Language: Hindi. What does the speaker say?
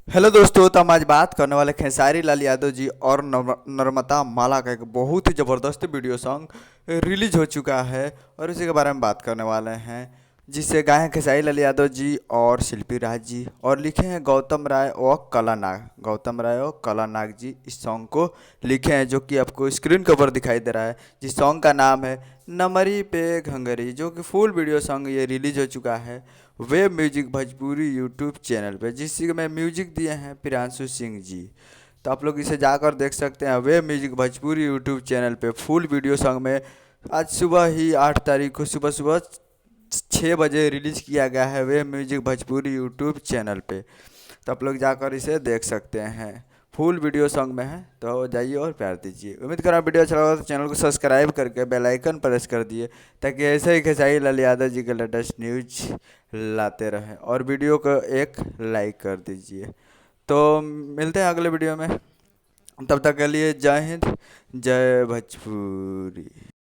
हेलो दोस्तों, तो हम आज बात करने वाले खेसारी लाल यादव जी और नर्मदा माला का एक बहुत ही ज़बरदस्त वीडियो सॉन्ग रिलीज हो चुका है और इसी के बारे में बात करने वाले हैं। जिसे गाए हैं खेसारी लाल यादव जी और शिल्पी राज जी और लिखे हैं गौतम राय और कलानाग जी इस सॉन्ग को लिखे हैं, जो कि आपको स्क्रीन के ऊपर दिखाई दे रहा है। जिस सॉन्ग का नाम है नमरी पे घंगरी, जो कि फुल वीडियो सॉन्ग ये रिलीज हो चुका है web music Bhojpuri YouTube channel पे, जिसकी में म्यूजिक दिए हैं प्रियांशु सिंह जी। तो आप लोग इसे जाकर देख सकते हैं web music Bhojpuri YouTube channel पे फुल वीडियो सॉन्ग में। आज सुबह ही 8 तारीख को सुबह सुबह 6 बजे रिलीज किया गया है web music Bhojpuri YouTube channel पे। तो आप लोग जाकर इसे देख सकते हैं, फुल वीडियो सॉन्ग में है। तो जाइए और प्यार दीजिए। उम्मीद कर रहा हूँ वीडियो अच्छा लगा तो चैनल को सब्सक्राइब करके बेल आइकन प्रेस कर दिए, ताकि ऐसे ही खेसारी लाल यादव जी के लेटेस्ट न्यूज लाते रहें। और वीडियो को एक लाइक कर दीजिए। तो मिलते हैं अगले वीडियो में, तब तक के लिए जय हिंद, जय भोजपुरी।